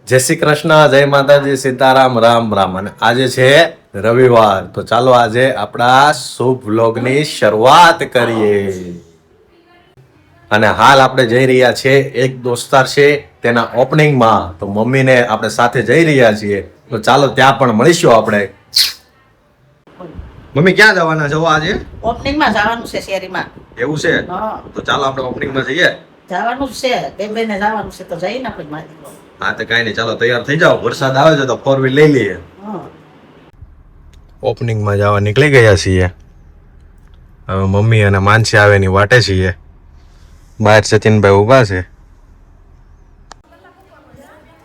જય શ્રી કૃષ્ણ, જય માતાજી, સીતારામ, રામ રામ. અને આજે છે રવિવાર, તો ચાલો આજે આપણા શુભ વ્લોગની શરૂઆત કરીએ. અને હાલ આપણે જઈ રહ્યા છીએ એક દોસ્તાર છે તેના ઓપનિંગમાં, તો મમ્મીને આપણે સાથે જઈ રહ્યા છીએ. તો ચાલો ત્યાં પણ મળીશું આપણે. મમ્મી ક્યાં જવાના છો આજે? ઓપનિંગમાં જવાનું છે શેરીમાં. એવું છે? હા, તો ચાલો આપણે ઓપનિંગમાં જઈએ. જવાનું જ છે. બેનને જવાનું છે તો જઈને આપણે મારી લો. હા તો કઈ નહીં, ચાલો તૈયાર થઈ જાઓ. વરસાદ આવે છે તો 4 વ્હીલ લઈ લઈએ. હા. ઓપનિંગમાં જવા નીકળી ગયા છીએ. હવે મમ્મી અને માનસી આવે ની વાટે છીએ. બહાર સચિનભાઈ ઊભા છે.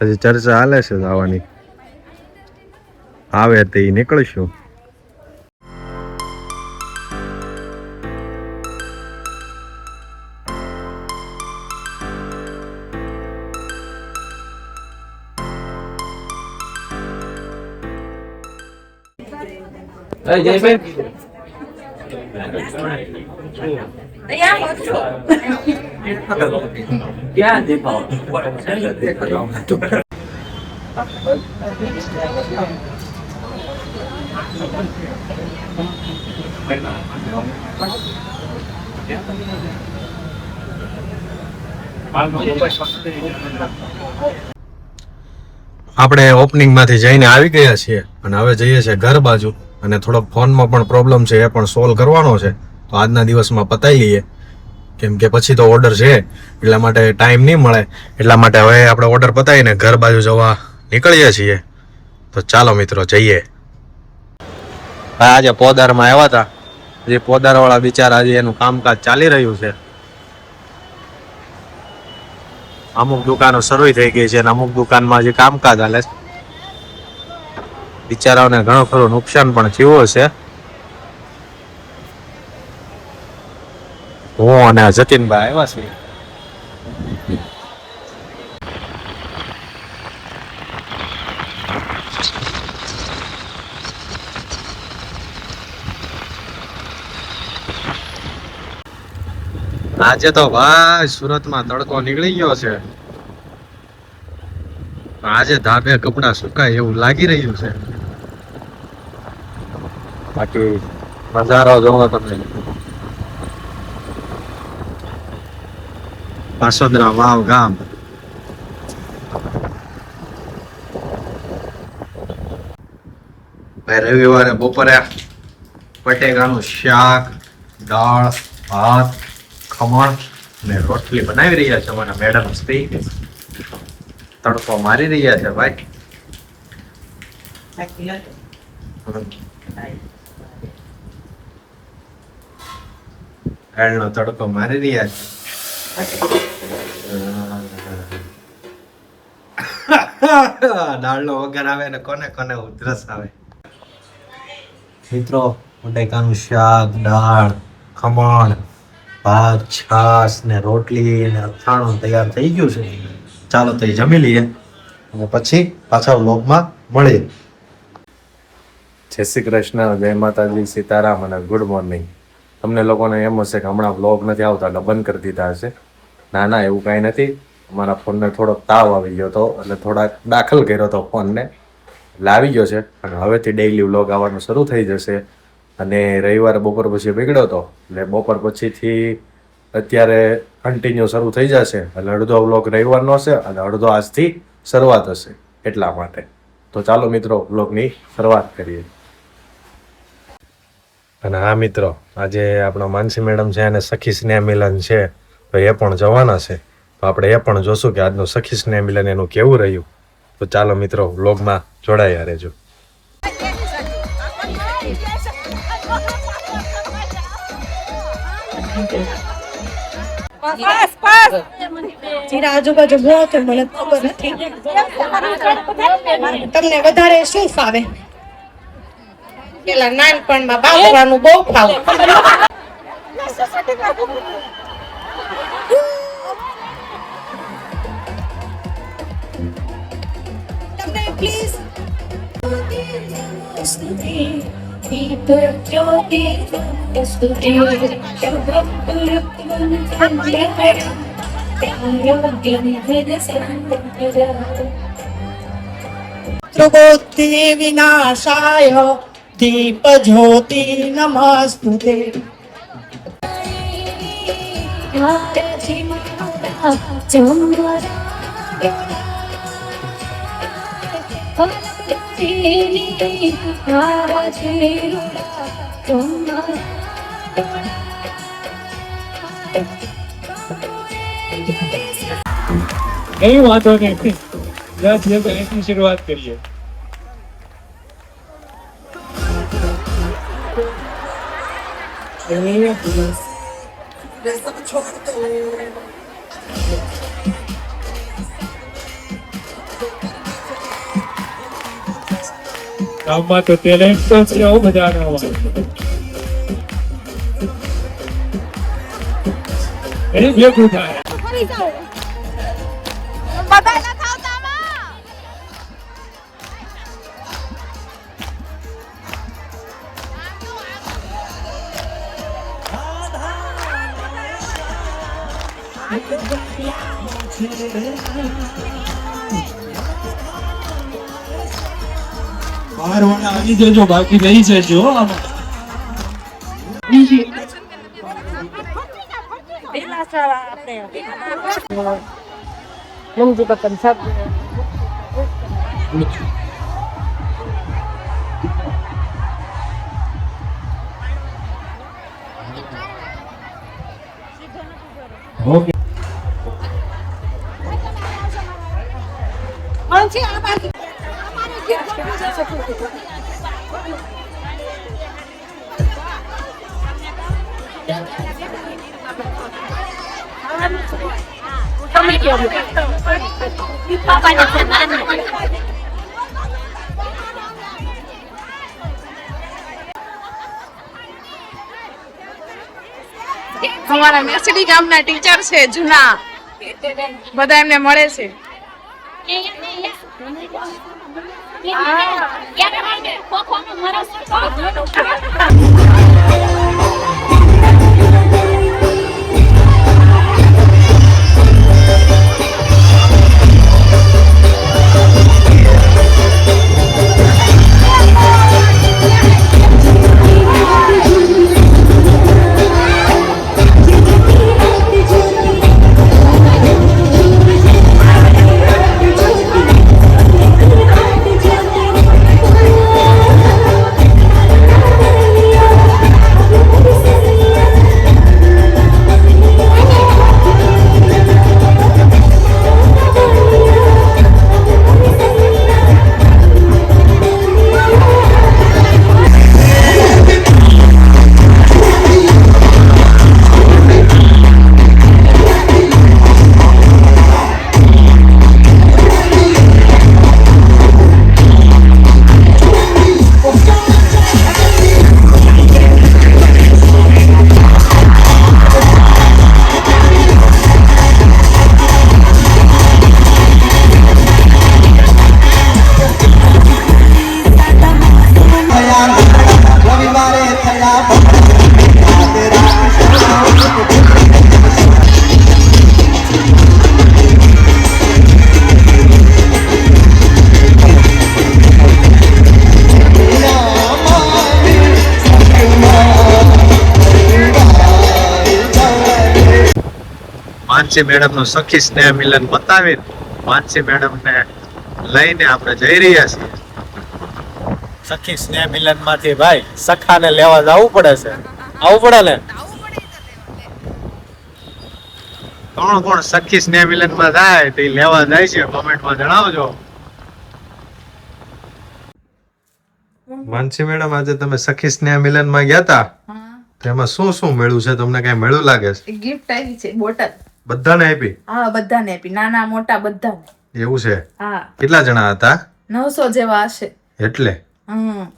હજી ચર્ચા હાલે છે જવાની. આવે તે નીકળીશું. क्या देखा આપણે ઓપનિંગ માંથી જઈને આવી ગયા છીએ અને હવે જઈએ છીએ ઘર બાજુ. અને થોડોક ફોનમાં પણ પ્રોબ્લેમ છે, એ પણ સોલ્વ કરવાનો છે. તો આજના દિવસમાં પતાવી લઈએ, કેમ કે પછી તો ઓર્ડર છે એટલા માટે ટાઈમ નહીં મળે. એટલા માટે હવે આપણે ઓર્ડર પતાવીને ઘર બાજુ જવા નીકળીએ છીએ. તો ચાલો મિત્રો જઈએ. આજે પોદારમાં આવ્યા હતા. જે પોદાર વાળા બિચારા આજે એનું કામકાજ ચાલી રહ્યું છે. અમુક દુકાનો શરૂ થઈ ગઈ છે અને અમુક દુકાનમાં જે કામકાજ હાલે છે. બિચારાઓને ઘણું ખરું નુકસાન પણ થયું હશે. હું અને જતીનભાઈ આવ્યા છીએ. આજે તો ભાઈ સુરતમાં તડકો નીકળી ગયો છે. આજે ધાબે કપડા સુકાય એવું લાગી રહ્યું છે. બાકી નજારો જોવો તમે. પાસોદરા વાવ ગામ. ભાઈ રવિવારે બપોરે બટેકાનું શાક, દાળ, ભાત, ખમણ અને રોટલી બનાવી રહ્યા છે અમારા મેડમ સ્ત્રી. તડકો મારી રહ્યા છે ભાઈ. નો તડકો મારી રહ્યા છે. દાળનો વગર આવે ને કોને કોને ઉધરસ આવે. મિત્રો બટેકાનું શાક, દાળ, ખમણ, ભાત, છાશ ને રોટલી ને અથાણું તૈયાર થઈ ગયું છે. ચાલો તો જમી લઈએ અને પછી પાછા વ્લોગમાં મળીએ. જય શ્રી કૃષ્ણ, જય માતાજી, સીતારામ અને ગુડ મોર્નિંગ. તમને લોકોને એમ હશે કે હમણાં વ્લોગ નથી આવતા એટલે બંધ કરી દીધા હશે. ના ના, એવું કાંઈ નથી. અમારા ફોનને થોડોક તાવ આવી ગયો હતો એટલે થોડાક દાખલ કર્યો હતો ફોનને, એટલે આવી ગયો છે. અને હવેથી ડેઈલી વ્લોગ આવવાનું શરૂ થઈ જશે. અને રવિવારે બપોર પછી બગડ્યો હતો એટલે બપોર પછીથી અત્યારે કન્ટિન્યુ શરૂ થઈ જશે. એટલે અડધો વ્લોગ રવિવારનો હશે અને અડધો આજથી શરૂઆત હશે એટલા માટે. તો ચાલો મિત્રો વ્લોગની શરૂઆત કરીએ. અને હા મિત્રો, આજે આપણા માનસી મેડમ છે અને સખી સ્નેહ મિલન છે, તો એ પણ જવાના છે. તો આપણે એ પણ જોશું કે આજનું સખી સ્નેહ મિલન એનું કેવું રહ્યું. તો ચાલો મિત્રો વ્લોગમાં જોડાયા રહેજો. પાસ પાસ જીરા આજુબાજુ બહુ તો મને ખબર નથી. તમને વધારે શું ફાવે? પેલા નાનપણમાં બાપરાનું બહુ ફાવે. તમને પ્લીઝ શત્રુબુદ્ધિ વિનાશાય દીપ જ્યોતિ નમસ્તુતે. કઈ વાંધો નહીં બસ એ ગણેશની શરૂઆત કરીએ ગામમાં તો ટેલેન્ટ તો છે હો બધાના એ ભેગું થાય બહાર વાળા આવી જજો બાકી રહી જજો આમાં ઓકે અમારા મેસડી ગામના ટીચર છે જૂના બધા એમને મળે છે. માનસી મેડમ નું સખી સ્નેહ મિલન બતાવીને માનસી મેડમ ને લઈને આપણે જઈ રહ્યા છીએ સખી સ્નેહ મિલન માંથી ભાઈ સખાને લેવા જવું પડે છે આવું પડે ને કોણ કોણ સખી સ્નેહ મિલન માં જાય તે લેવા જાય છે કોમેન્ટ માં જણાવજો માનસી મેડમ આજે તમે સખી સ્નેહ મિલન માં ગયા તા તેમાં શું શું મળ્યું છે તમને કઈ મળ્યું લાગે છે ગિફ્ટ આવી છે બોટલ બધાને આપી હા બધાને આપી નાના મોટા બધાને એવું છે હા કેટલા જણા હતા 900 જેવા હશે એટલે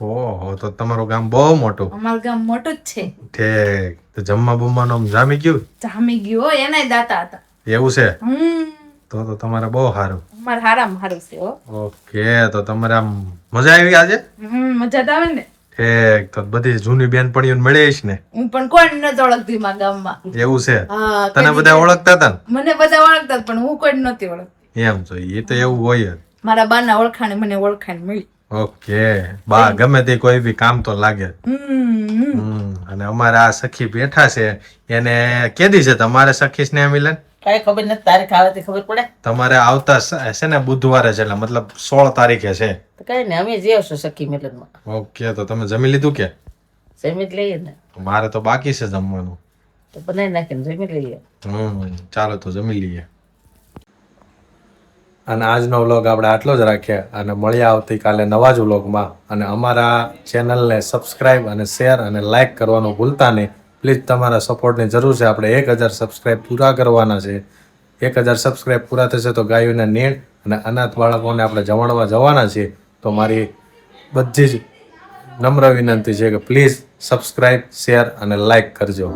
ઓહો તો તમારું ગામ બહુ મોટું અમારું ગામ મોટું જ છે ઠીક તો જમવા બમવાનું આમ જામી ગયું જામી ગયો એનાય દાતા હતા એવું છે તો તમારે બહુ સારું અમારે હારામ હારું છે હો ઓકે તો તમારે આમ મજા આવી આજે મજા તો આવે ને ઠીક તો બધી જૂની બેનપણીઓ મળે છે ને હું પણ કોઈ નથી ઓળખતી મારા ગામમાં એવું છે હા તને બધા ઓળખતા હતા મને બધા ઓળખતા પણ હું કોઈ નથી ઓળખતી ને એમ તો એ તો એવું હોય જ મારા બાના ઓળખાણે મને ઓળખાણ મળી. ઓકે બા ગમે તે કોઈ બી કામ તો લાગે. અને અમારા આ સખી બેઠા છે એને કેદી છે તમારે સખી સ્નેહ મિલન? કઈ ખબર નથી, તારીખ આવે તે ખબર પડે. તમારે આવતા છે ને બુધવારે છે એટલે મતલબ 16 તારીખે છે. તો કઈ ને અમે જ આવશું સખી મિલનમાં. ઓકે તો તમે જમી લીધું કે? જમી જ લઈએ ને, મારે તો બાકી છે જમવાનું. તો બનાવી નાખીને જમી લઈએ. ચાલો તો જમી લઈએ. અને આજનો વ્લોગ આપણે આટલો જ રાખીએ અને મળીએ આવતીકાલે નવા જ વ્લોગમાં. અને અમારા ચેનલને સબસ્ક્રાઇબ અને શેર અને લાઇક કરવાનું ભૂલતા નહીં. પ્લીઝ તમારા સપોર્ટની જરૂર છે. આપણે 1000 સબસ્ક્રાઇબ પૂરા કરવાના છે. 1000 સબસ્ક્રાઇબ પૂરા થશે તો ગાયોને નીણ અને અનાથ બાળકોને આપણે જમાડવા જવાના છીએ. તો મારી બધી જ નમ્ર વિનંતી છે કે પ્લીઝ સબસ્ક્રાઇબ શેર અને લાઇક કરજો.